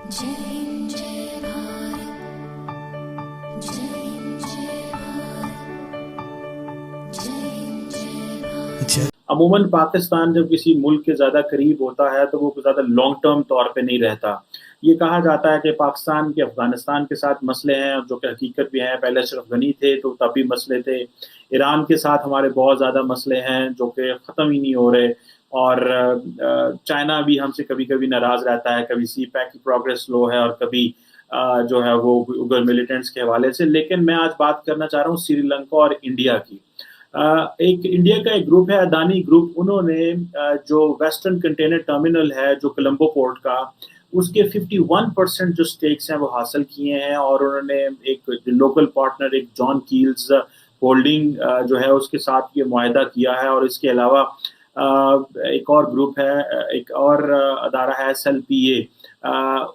जय हिंद जय भारत, जय हिंद जय भारत, जय हिंद जय भारत। अमूमन पाकिस्तान जब किसी मुल्क के ज़्यादा करीब होता है तो वो ज़्यादा लॉन्ग टर्म तौर पे नहीं रहता। ये कहा जाता है कि पाकिस्तान के अफ़गानिस्तान के साथ मसले हैं जो कि हकीकत भी हैं, पहले अशरफ गनी थे तो तब भी मसले थे। ईरान के साथ हमारे बहुत ज़्यादा मसले हैं जो कि ख़त्म ही नहीं हो रहे, और चाइना भी हमसे कभी-कभी नाराज़ रहता है, कभी सी पैक की प्रोग्रेस स्लो है और कभी जो है वो उगर मिलिटेंट्स के हवाले से। लेकिन मैं आज बात करना चाह रहा हूँ श्रीलंका और इंडिया की। एक इंडिया का एक ग्रुप है अदानी ग्रुप, उन्होंने जो वेस्टर्न कंटेनर टर्मिनल है जो कोलंबो पोर्ट का, उसके 51% जो स्टेक्स हैं वो हासिल किए हैं, और उन्होंने एक लोकल पार्टनर एक जॉन कील्स होल्डिंग जो है उसके साथ ये मुआहदा किया है। और इसके अलावा एक और ग्रुप है, एक और अदारा है SLPA,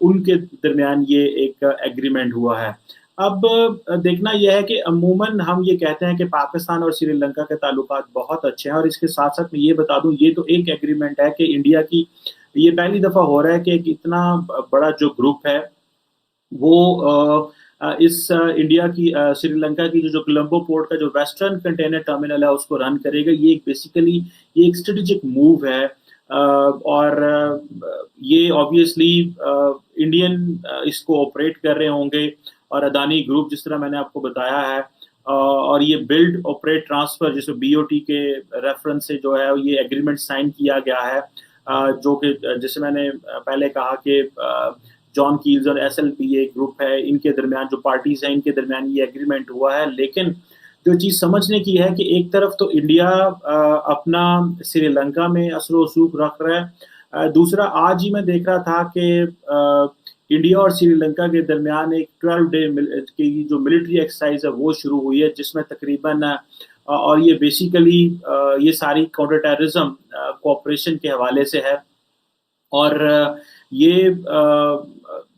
उनके दरमियान ये एक एग्रीमेंट हुआ है। अब देखना यह है कि अमूमन हम ये कहते हैं कि पाकिस्तान और श्रीलंका के ताल्लुकात बहुत अच्छे हैं, और इसके साथ-साथ मैं ये बता दूँ, ये तो एक एग्रीमेंट है कि इंडिया की ये पहली दफ़ा हो रहा है कि एक इतना बड़ा जो ग्रुप है वो इस इंडिया की श्रीलंका की जो कोलंबो पोर्ट का जो वेस्टर्न कंटेनर टर्मिनल है उसको रन करेगा। ये एक बेसिकली ये एक स्ट्रेटेजिक मूव है, और ये ऑब्वियसली इंडियन इसको ऑपरेट कर रहे होंगे, और अदानी ग्रुप जिस तरह मैंने आपको बताया है, और ये बिल्ड ऑपरेट ट्रांसफर जिसमें BOT के रेफरेंस से जो है ये एग्रीमेंट साइन किया गया है, जो कि जैसे मैंने पहले कहा कि जॉन कील्स और SLPA ग्रुप है, इनके दरमियान जो पार्टीज हैं इनके दरमियान ये एग्रीमेंट हुआ है। लेकिन जो चीज़ समझने की है कि एक तरफ तो इंडिया अपना श्रीलंका में असर रसूख रख रहा है, दूसरा आज ही मैं देख रहा था कि इंडिया और श्रीलंका के दरमियान एक 12 डे की जो मिलिट्री एक्सरसाइज है वो शुरू हुई है, जिसमें तकरीबन और ये बेसिकली ये सारी काउंटर टेररिज्म कोऑपरेशन के हवाले से है। और ये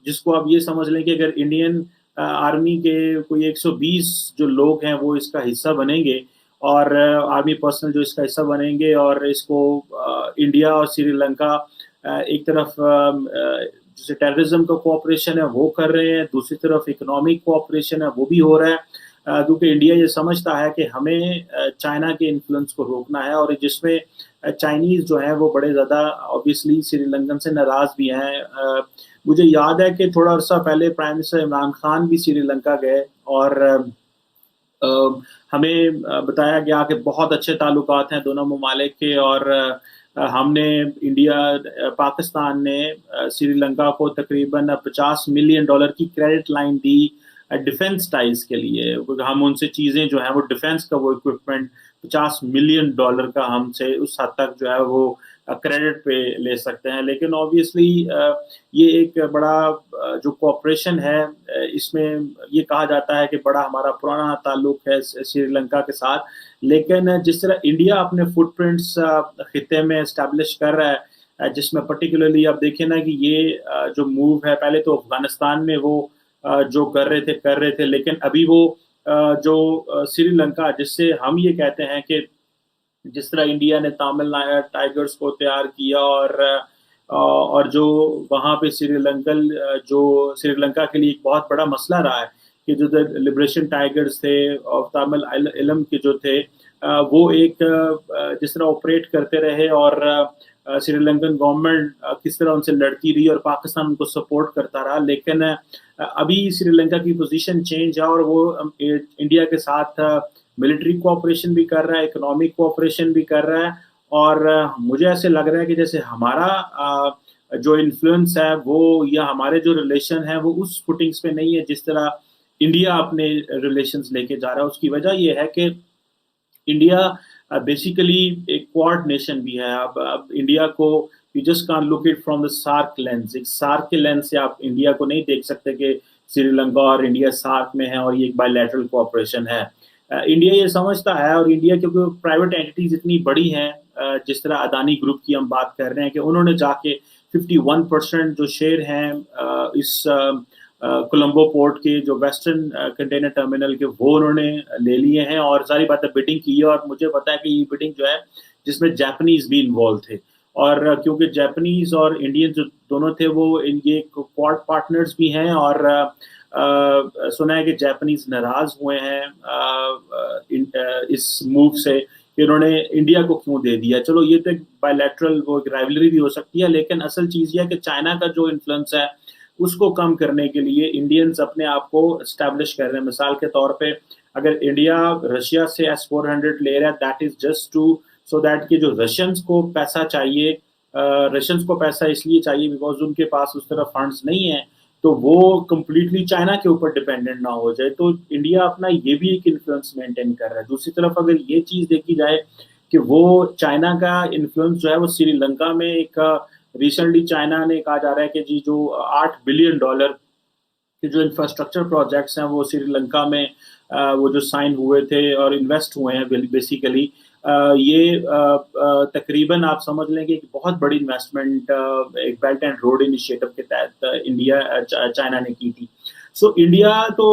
जिसको आप ये समझ लें कि अगर इंडियन आर्मी के कोई 120 जो लोग हैं वो इसका हिस्सा बनेंगे, और आर्मी पर्सनल जो इसका हिस्सा बनेंगे, और इसको इंडिया और श्रीलंका एक तरफ जैसे टेररिज्म का कोऑपरेशन है वो कर रहे हैं, दूसरी तरफ इकोनॉमिक कोऑपरेशन है वो भी हो रहा है, क्योंकि इंडिया ये समझता है कि हमें चाइना के इन्फ्लुएंस को रोकना है, और जिसमें चाइनीज़ जो हैं वो बड़े ज़्यादा ऑब्वियसली श्रीलंकन से नाराज़ भी हैं। मुझे याद है कि थोड़ा अर्सा पहले प्राइम मिनिस्टर इमरान खान भी श्रीलंका गए, और हमें बताया गया कि बहुत अच्छे ताल्लुकात हैं दोनों ममालिक के, और हमने पाकिस्तान ने श्रीलंका को तकरीबन $50 मिलियन की क्रेडिट लाइन दी डिफेंस टाइज के लिए। हम उनसे चीज़ें जो हैं वो डिफेंस का वो इक्विपमेंट $50 मिलियन का हमसे उस हद तक जो है वो क्रेडिट पे ले सकते हैं। लेकिन ऑब्वियसली ये एक बड़ा जो कोऑपरेशन है, इसमें ये कहा जाता है कि बड़ा हमारा पुराना ताल्लुक है श्रीलंका के साथ। लेकिन जिस तरह इंडिया अपने फुटप्रिंट्स खिते में इस्टेब्लिश कर रहा है, जिसमें पर्टिकुलरली आप देखें ना कि ये जो मूव है, पहले तो अफगानिस्तान में वो जो कर रहे थे, लेकिन अभी वो जो श्रीलंका, जिससे हम ये कहते हैं कि जिस तरह इंडिया ने तमिल टाइगर्स को तैयार किया, और जो वहाँ पे जो श्रीलंका के लिए एक बहुत बड़ा मसला रहा है कि जो लिबरेशन टाइगर्स थे और तमिल इलम के जो थे, वो एक जिस तरह ऑपरेट करते रहे, और श्रीलंकन गवर्नमेंट किस तरह उनसे लड़ती रही और पाकिस्तान उनको सपोर्ट करता रहा। लेकिन अभी श्रीलंका की पोजीशन चेंज है, और वो इंडिया के साथ मिलिट्री कोऑपरेशन भी कर रहा है, इकोनॉमिक कोऑपरेशन भी कर रहा है, और मुझे ऐसे लग रहा है कि जैसे हमारा जो इन्फ्लुएंस है वो, या हमारे जो रिलेशन है वो उस फुटिंग्स पे नहीं है जिस तरह इंडिया अपने रिलेशंस लेके जा रहा है। उसकी वजह ये है कि इंडिया बेसिकली एक क्वाड नेशन भी है। अब इंडिया को you just can't look it from the SAARC lens. एक सार्क के लेंस से आप इंडिया को नहीं देख सकते कि श्रीलंका और इंडिया सार्क में है और ये एक बायलैटरल कोऑपरेशन है। इंडिया ये समझता है, और इंडिया क्योंकि प्राइवेट एंटिटीज इतनी बड़ी हैं, जिस तरह अदानी ग्रुप की हम बात कर रहे हैं कि उन्होंने जाके 51% जो शेयर हैं इस कोलंबो पोर्ट के जो वेस्टर्न कंटेनर टर्मिनल के, वो उन्होंने ले लिए हैं, और सारी बातें बिडिंग की है। और मुझे पता है कि ये बिडिंग जो है जिसमें जापानीज भी इन्वॉल्व थे, और क्योंकि जापानीज और इंडियन जो दोनों थे वो ये क्वाड पार्टनर्स भी हैं, और सुना है कि जापानीज नाराज हुए हैं इस मूव से कि उन्होंने इंडिया को क्यों दे दिया। चलो ये तो एक बायलैटरल वो एक राइवलरी भी हो सकती है, लेकिन असल चीज़ ये है कि चाइना का जो इन्फ्लुएंस है उसको कम करने के लिए इंडियंस अपने आप को एस्टैब्लिश कर रहे हैं। मिसाल के तौर पे अगर इंडिया रशिया से S-400 ले रहा है, that is just to so that कि जो रशियंस को पैसा चाहिए, रशियंस को पैसा इसलिए चाहिए बिकॉज उनके पास उस तरह फंड्स नहीं है, तो वो कम्प्लीटली चाइना के ऊपर डिपेंडेंट ना हो जाए। तो इंडिया अपना ये भी एक इन्फ्लुएंस मेंटेन कर रहा है। दूसरी तरफ अगर ये चीज़ देखी जाए कि वो चाइना का इन्फ्लुएंस जो है वो श्रीलंका में एक रिसेंटली चाइना ने कहा जा रहा है कि जी जो $8 बिलियन के जो इंफ्रास्ट्रक्चर प्रोजेक्ट्स हैं वो श्रीलंका में वो जो साइन हुए थे और इन्वेस्ट हुए हैं बेसिकली, ये तकरीबन आप समझ लें कि एक बहुत बड़ी इन्वेस्टमेंट एक बेल्ट एंड रोड इनिशिएटिव के तहत चाइना ने की थी। सो इंडिया तो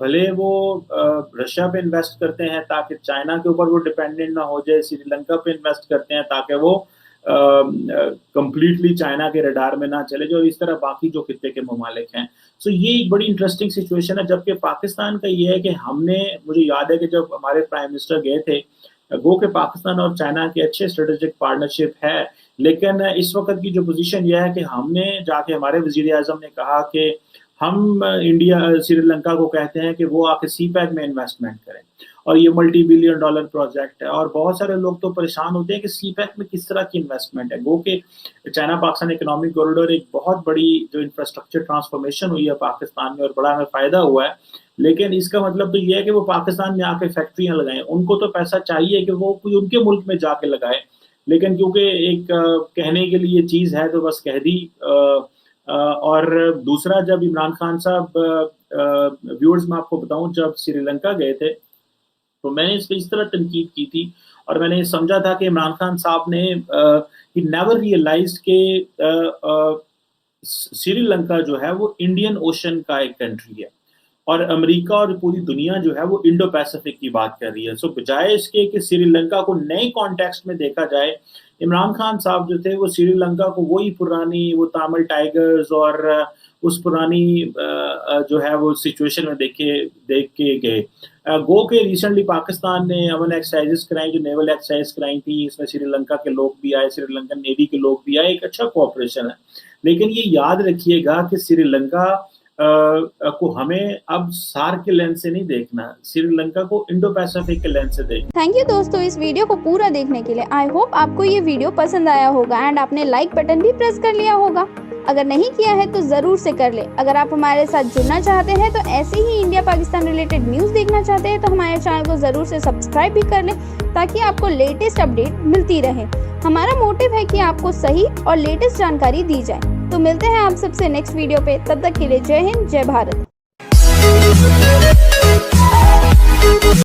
भले वो रशिया पे इन्वेस्ट करते हैं ताकि चाइना के ऊपर वो डिपेंडेंट ना हो जाए, श्रीलंका पे इन्वेस्ट करते हैं ताकि वो कंप्लीटली चाइना के रडार में ना चले जाए, और इस तरह बाकी जो खित्ते के ममालिक हैं। सो ये एक बड़ी इंटरेस्टिंग सिचुएशन है। जबकि पाकिस्तान का ये है कि मुझे याद है कि जब हमारे प्राइम मिनिस्टर गए थे, गो के पाकिस्तान और चाइना के अच्छे स्ट्रेटेजिक पार्टनरशिप है, लेकिन इस वक्त की जो पोजीशन यह है कि हमने जाके हमारे वजीर आज़म ने कहा कि हम इंडिया श्रीलंका को कहते हैं कि वो आके CPEC में इन्वेस्टमेंट करें, और ये $multi billion प्रोजेक्ट है। और बहुत सारे लोग तो परेशान होते हैं कि CPEC में किस तरह की इन्वेस्टमेंट है। गो के चाइना पाकिस्तान इकोनॉमिक कॉरिडोर एक बहुत बड़ी जो इंफ्रास्ट्रक्चर ट्रांसफॉर्मेशन हुई है पाकिस्तान में और बड़ा हमें फ़ायदा हुआ है, लेकिन इसका मतलब तो ये है कि वो पाकिस्तान में आके फैक्ट्रियाँ लगाएं। उनको तो पैसा चाहिए कि वो कोई उनके मुल्क में जाके लगाए, लेकिन क्योंकि एक कहने के लिए चीज़ है तो बस कह दी। और दूसरा, जब इमरान खान साहब व्यूअर्स मैं आपको बताऊं, जब श्रीलंका गए थे तो मैंने इस पर इस तरह तनकीद की थी और मैंने ये समझा था कि इमरान खान साहब ने ही नेवर रियलाइज्ड कि श्रीलंका जो है वो इंडियन ओशन का एक कंट्री है और अमेरिका और पूरी दुनिया जो है वो इंडो पैसिफिक की बात कर रही है। सो बजाय इसके कि श्रीलंका को नए कॉन्टेक्स्ट में देखा जाए, इमरान खान साहब जो थे वो श्रीलंका को वही पुरानी वो तमिल टाइगर्स और उस पुरानी जो है वो सिचुएशन में देख के गए। गो के रिसेंटली पाकिस्तान ने अमन एक्सरसाइजेस कराई, जो नेवल एक्सरसाइज कराई थी, इसमें श्रीलंका के लोग भी आए, श्रीलंकन नेवी के लोग भी आए, एक अच्छा कोऑपरेशन है। लेकिन ये याद रखिएगा कि श्रीलंका को हमें अब सार्क के लेंस से नहीं देखना, श्रीलंका को इंडो पैसिफिक के लेंस से देखना। थैंक यू दोस्तों इस वीडियो को पूरा देखने के लिए। आई होप आपको ये वीडियो पसंद आया होगा एंड आपने लाइक बटन भी प्रेस कर लिया होगा। अगर नहीं किया है तो जरूर से कर ले। अगर आप हमारे साथ जुड़ना चाहते हैं तो ऐसे ही इंडिया पाकिस्तान रिलेटेड न्यूज़ देखना चाहते हैं तो हमारे चैनल को जरूर से सब्सक्राइब भी कर लें ताकि आपको लेटेस्ट अपडेट मिलती रहे। हमारा मोटिव है कि आपको सही और लेटेस्ट जानकारी दी जाए। तो मिलते हैं आप सबसे नेक्स्ट वीडियो पे, तब तक के लिए जय हिंद, जय भारत।